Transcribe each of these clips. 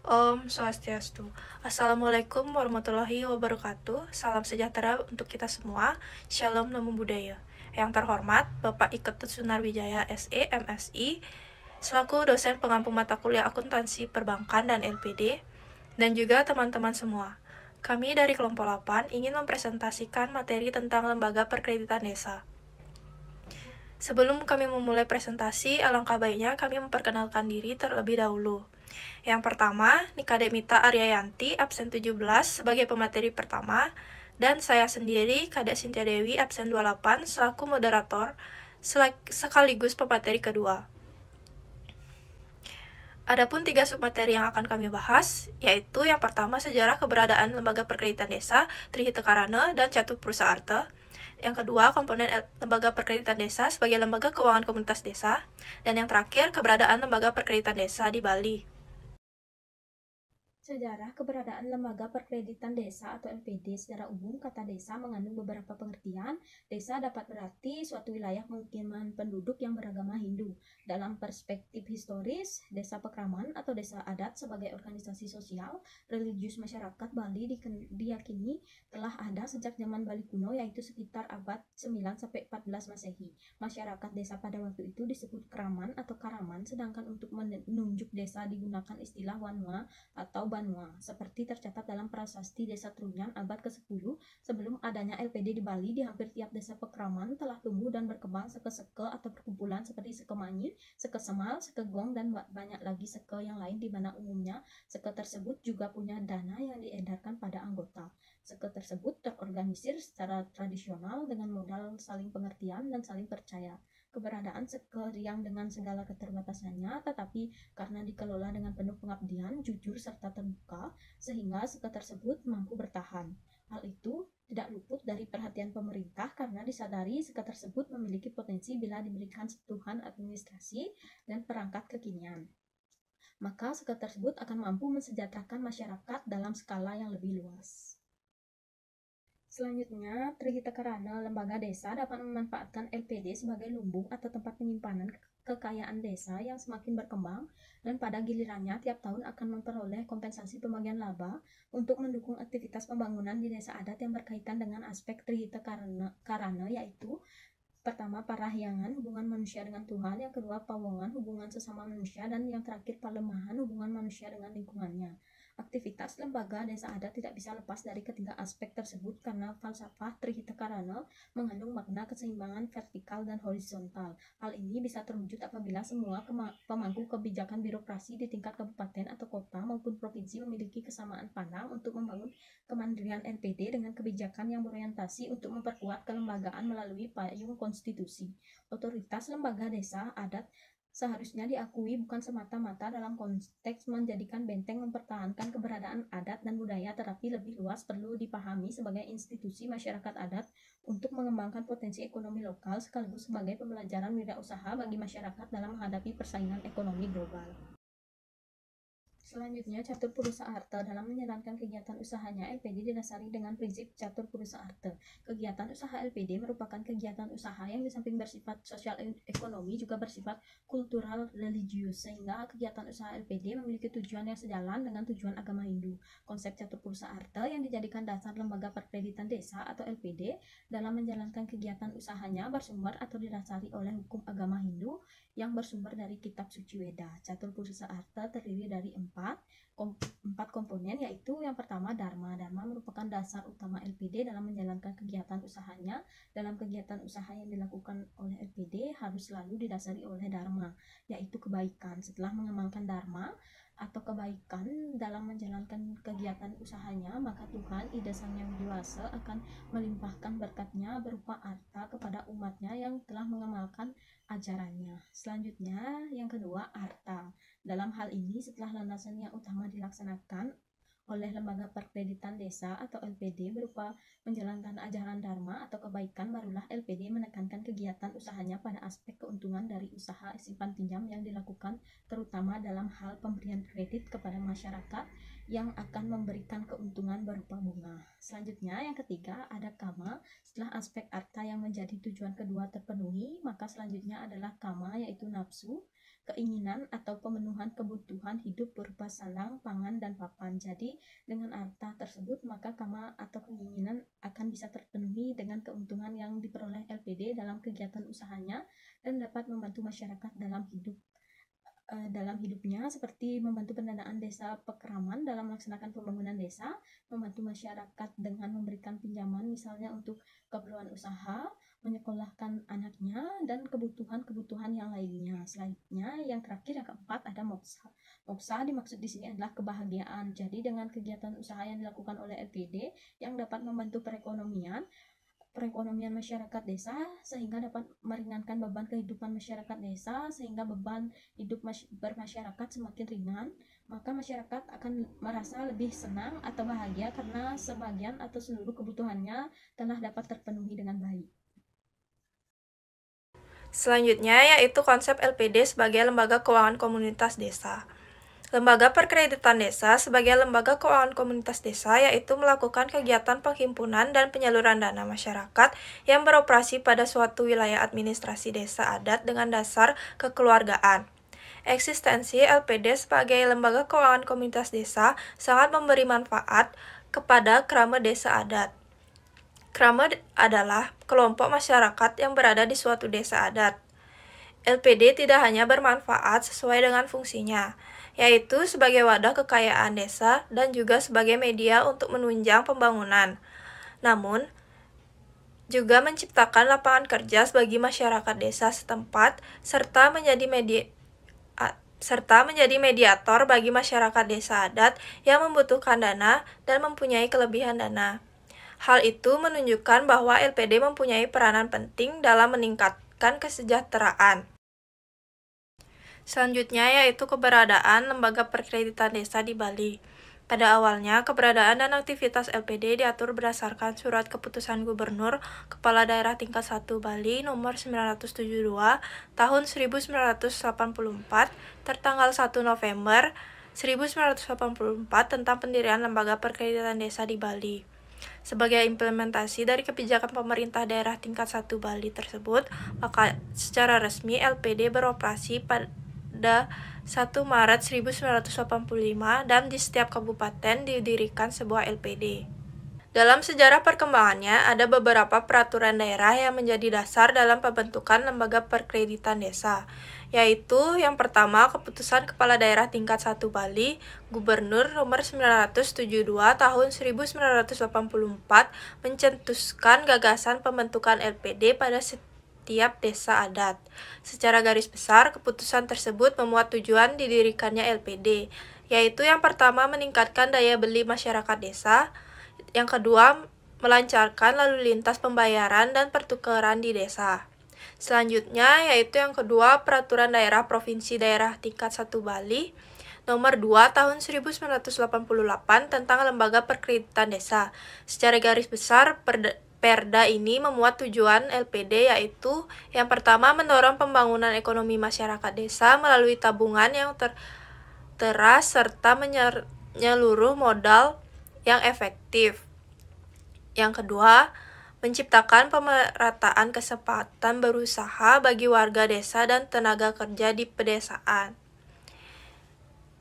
Om Swastiastu. Assalamualaikum warahmatullahi wabarakatuh. Salam sejahtera untuk kita semua. Shalom Namo Buddhaya. Yang terhormat Bapak Iketut Sunarwijaya SE MSI selaku dosen pengampu mata kuliah akuntansi perbankan dan LPD, dan juga teman-teman semua. Kami dari kelompok 8 ingin mempresentasikan materi tentang lembaga perkreditan desa. Sebelum kami memulai presentasi, alangkah baiknya kami memperkenalkan diri terlebih dahulu. Yang pertama, Nikademita Aryayanti, absen 17 sebagai pemateri pertama, dan saya sendiri, Kadek Sintia Dewi, absen 28 selaku moderator sekaligus pemateri kedua. Adapun 3 submateri yang akan kami bahas, yaitu yang pertama sejarah keberadaan lembaga perkreditan desa, Trihita Karana dan Catur Purusa Arta. Yang kedua, komponen lembaga perkreditan desa sebagai lembaga keuangan komunitas desa. Dan yang terakhir, keberadaan lembaga perkreditan desa di Bali. Sejarah keberadaan lembaga perkreditan desa atau LPD secara umum, kata desa mengandung beberapa pengertian. Desa dapat berarti suatu wilayah pemukiman penduduk yang beragama Hindu. Dalam perspektif historis, desa pekraman atau desa adat sebagai organisasi sosial religius masyarakat Bali diyakini telah ada sejak zaman Bali kuno, yaitu sekitar abad 9-14 Masehi. Masyarakat desa pada waktu itu disebut kraman atau karaman, sedangkan untuk menunjuk desa digunakan istilah wanwa atau Banua, seperti tercatat dalam prasasti Desa Trunyan abad ke-10. Sebelum adanya LPD di Bali, di hampir tiap desa pekraman telah tumbuh dan berkembang seke-seke atau perkumpulan seperti seke Manyi, seke Semal, seke Gong, dan banyak lagi seke yang lain, di mana umumnya seke tersebut juga punya dana yang diedarkan pada anggota. Seke tersebut terorganisir secara tradisional dengan modal saling pengertian dan saling percaya. Keberadaan seke Riang dengan segala keterbatasannya, tetapi karena dikelola dengan penuh pengabdian, jujur, serta terbuka, sehingga seke tersebut mampu bertahan. Hal itu tidak luput dari perhatian pemerintah karena disadari seke tersebut memiliki potensi bila diberikan sentuhan administrasi dan perangkat kekinian. Maka seke tersebut akan mampu mensejahterakan masyarakat dalam skala yang lebih luas. Selanjutnya, Trihita Karana, lembaga desa dapat memanfaatkan LPD sebagai lumbung atau tempat penyimpanan kekayaan desa yang semakin berkembang, dan pada gilirannya tiap tahun akan memperoleh kompensasi pembagian laba untuk mendukung aktivitas pembangunan di desa adat yang berkaitan dengan aspek Trihita Karana, yaitu pertama, parahyangan, hubungan manusia dengan Tuhan; yang kedua, pawongan, hubungan sesama manusia; dan yang terakhir, palemahan, hubungan manusia dengan lingkungannya. Aktivitas lembaga desa adat tidak bisa lepas dari ketiga aspek tersebut karena falsafah Trihita Karana mengandung makna keseimbangan vertikal dan horizontal. Hal ini bisa terwujud apabila semua pemangku kebijakan birokrasi di tingkat kabupaten atau kota maupun provinsi memiliki kesamaan pandang untuk membangun kemandirian NPD dengan kebijakan yang berorientasi untuk memperkuat kelembagaan melalui payung konstitusi. Otoritas lembaga desa adat seharusnya diakui bukan semata-mata dalam konteks menjadikan benteng mempertahankan keberadaan adat dan budaya, tetapi lebih luas perlu dipahami sebagai institusi masyarakat adat untuk mengembangkan potensi ekonomi lokal sekaligus sebagai pembelajaran wirausaha bagi masyarakat dalam menghadapi persaingan ekonomi global. Selanjutnya, catur purusa arta. Dalam menjalankan kegiatan usahanya, LPD didasari dengan prinsip catur purusa arta. Kegiatan usaha LPD merupakan kegiatan usaha yang di samping bersifat sosial ekonomi juga bersifat kultural religius, sehingga kegiatan usaha LPD memiliki tujuan yang sejalan dengan tujuan agama Hindu. Konsep catur purusa arta yang dijadikan dasar lembaga perkreditan desa atau LPD dalam menjalankan kegiatan usahanya bersumber atau didasari oleh hukum agama Hindu yang bersumber dari kitab suci Weda. Catur purusa arta terdiri dari empat komponen, yaitu yang pertama Dharma. Dharma merupakan dasar utama LPD dalam menjalankan kegiatan usahanya. Dalam kegiatan usaha yang dilakukan oleh LPD harus selalu didasari oleh Dharma, yaitu kebaikan. Setelah mengamalkan Dharma atau kebaikan dalam menjalankan kegiatan usahanya, maka Tuhan, Ida Sang Yang Widiwasa, akan melimpahkan berkatnya berupa arta kepada umatnya yang telah mengamalkan ajarannya. Selanjutnya, yang kedua, arta. Dalam hal ini, setelah landasan yang utama dilaksanakan oleh lembaga perkreditan desa atau LPD berupa menjalankan ajaran Dharma atau kebaikan, barulah LPD menekankan kegiatan usahanya pada aspek keuntungan dari usaha simpan pinjam yang dilakukan, terutama dalam hal pemberian kredit kepada masyarakat yang akan memberikan keuntungan berupa bunga. Selanjutnya, yang ketiga, ada kama. Setelah aspek arta yang menjadi tujuan kedua terpenuhi, maka selanjutnya adalah kama, yaitu nafsu. keinginan atau pemenuhan kebutuhan hidup berupa sandang, pangan, dan papan. Jadi, dengan arta tersebut, maka kama atau keinginan akan bisa terpenuhi dengan keuntungan yang diperoleh LPD dalam kegiatan usahanya dan dapat membantu masyarakat dalam hidupnya, seperti membantu pendanaan desa pekeraman dalam melaksanakan pembangunan desa, membantu masyarakat dengan memberikan pinjaman misalnya untuk keperluan usaha, menyekolahkan anaknya, dan kebutuhan-kebutuhan yang lainnya. Selanjutnya, yang terakhir, yang keempat, ada moksa. Moksa dimaksud di sini adalah kebahagiaan. Jadi, dengan kegiatan usaha yang dilakukan oleh LPD yang dapat membantu perekonomian masyarakat desa sehingga dapat meringankan beban kehidupan masyarakat desa, sehingga beban hidup bermasyarakat semakin ringan, maka masyarakat akan merasa lebih senang atau bahagia karena sebagian atau seluruh kebutuhannya telah dapat terpenuhi dengan baik. Selanjutnya yaitu konsep LPD sebagai lembaga keuangan komunitas desa. Lembaga Perkreditan Desa sebagai lembaga keuangan komunitas desa yaitu melakukan kegiatan penghimpunan dan penyaluran dana masyarakat yang beroperasi pada suatu wilayah administrasi desa adat dengan dasar kekeluargaan. Eksistensi LPD sebagai lembaga keuangan komunitas desa sangat memberi manfaat kepada krama desa adat. Krama adalah kelompok masyarakat yang berada di suatu desa adat. LPD tidak hanya bermanfaat sesuai dengan fungsinya, yaitu sebagai wadah kekayaan desa dan juga sebagai media untuk menunjang pembangunan. Namun, juga menciptakan lapangan kerja bagi masyarakat desa setempat serta menjadi mediator bagi masyarakat desa adat yang membutuhkan dana dan mempunyai kelebihan dana. Hal itu menunjukkan bahwa LPD mempunyai peranan penting dalam meningkatkan kesejahteraan. Selanjutnya yaitu keberadaan Lembaga Perkreditan Desa di Bali. Pada awalnya, keberadaan dan aktivitas LPD diatur berdasarkan Surat Keputusan Gubernur Kepala Daerah Tingkat 1 Bali Nomor 972 Tahun 1984 tertanggal 1 November 1984 tentang pendirian Lembaga Perkreditan Desa di Bali. Sebagai implementasi dari kebijakan pemerintah daerah tingkat 1 Bali tersebut, maka secara resmi LPD beroperasi pada 1 Maret 1985 dan di setiap kabupaten didirikan sebuah LPD. Dalam sejarah perkembangannya, ada beberapa peraturan daerah yang menjadi dasar dalam pembentukan Lembaga Perkreditan Desa, yaitu yang pertama Keputusan Kepala Daerah Tingkat 1 Bali, Gubernur Nomor 972 Tahun 1984 mencetuskan gagasan pembentukan LPD pada setiap desa adat. Secara garis besar, keputusan tersebut memuat tujuan didirikannya LPD, yaitu yang pertama meningkatkan daya beli masyarakat desa, yang kedua melancarkan lalu lintas pembayaran dan pertukaran di desa. Selanjutnya yaitu yang kedua Peraturan Daerah Provinsi Daerah Tingkat 1 Bali Nomor 2 Tahun 1988 tentang Lembaga Perkreditan Desa. Secara garis besar, Perda ini memuat tujuan LPD yaitu yang pertama mendorong pembangunan ekonomi masyarakat desa melalui tabungan yang teras serta menyeluruh modal yang efektif. Yang kedua, menciptakan pemerataan kesempatan berusaha bagi warga desa dan tenaga kerja di pedesaan.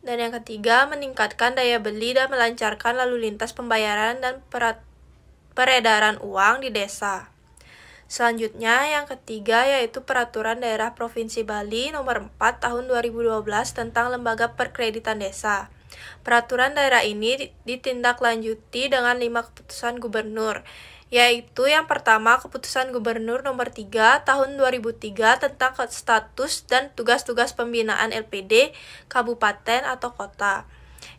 Dan yang ketiga, meningkatkan daya beli dan melancarkan lalu lintas pembayaran dan peredaran uang di desa. Selanjutnya, yang ketiga yaitu Peraturan Daerah Provinsi Bali Nomor 4 Tahun 2012 tentang Lembaga Perkreditan Desa. Peraturan daerah ini ditindaklanjuti dengan 5 keputusan gubernur, yaitu yang pertama Keputusan Gubernur Nomor 3 Tahun 2003 tentang status dan tugas-tugas pembinaan LPD, kabupaten atau kota.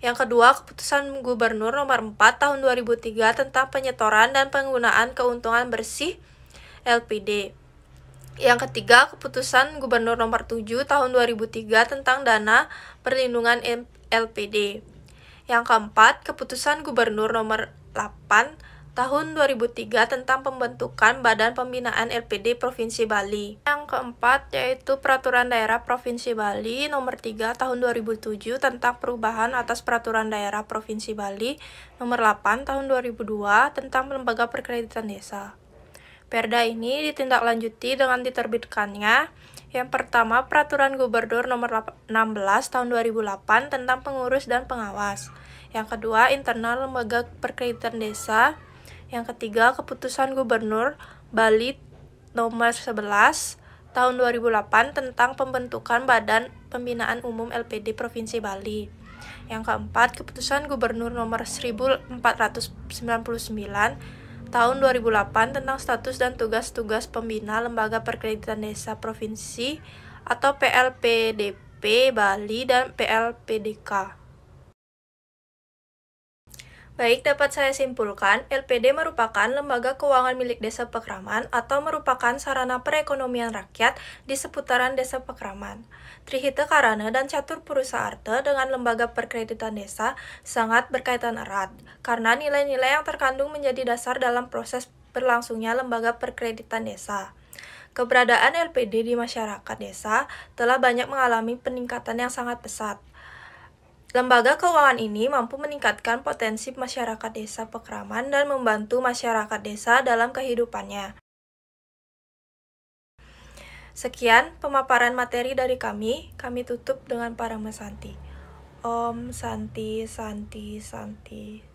Yang kedua, Keputusan Gubernur Nomor 4 Tahun 2003 tentang penyetoran dan penggunaan keuntungan bersih LPD. Yang ketiga, Keputusan Gubernur Nomor 7 Tahun 2003 tentang dana perlindungan LPD. Yang keempat, Keputusan Gubernur Nomor 8 Tahun 2003 tentang pembentukan Badan Pembinaan LPD Provinsi Bali. Yang keempat yaitu Peraturan Daerah Provinsi Bali Nomor 3 Tahun 2007 tentang perubahan atas Peraturan Daerah Provinsi Bali Nomor 8 Tahun 2002 tentang Lembaga Perkreditan Desa. Perda ini ditindaklanjuti dengan diterbitkannya Yang pertama, Peraturan Gubernur Nomor 16 Tahun 2008 tentang pengurus dan pengawas. Yang kedua, internal lembaga perkreditan desa. Yang ketiga, Keputusan Gubernur Bali Nomor 11 Tahun 2008 tentang pembentukan Badan Pembinaan Umum LPD Provinsi Bali. Yang keempat, Keputusan Gubernur Nomor 1499 Tahun 2008 tentang status dan tugas-tugas pembina Lembaga Perkreditan Desa Provinsi atau PLPDP Bali dan PLPDK. Baik, dapat saya simpulkan, LPD merupakan lembaga keuangan milik Desa Pekraman atau merupakan sarana perekonomian rakyat di seputaran Desa Pekraman. Trihita Karana dan Catur Purusaarta dengan lembaga perkreditan desa sangat berkaitan erat, karena nilai-nilai yang terkandung menjadi dasar dalam proses berlangsungnya lembaga perkreditan desa. Keberadaan LPD di masyarakat desa telah banyak mengalami peningkatan yang sangat pesat. Lembaga keuangan ini mampu meningkatkan potensi masyarakat desa Pekraman dan membantu masyarakat desa dalam kehidupannya. Sekian pemaparan materi dari kami tutup dengan Parama Santi. Om Santi Santi Santi.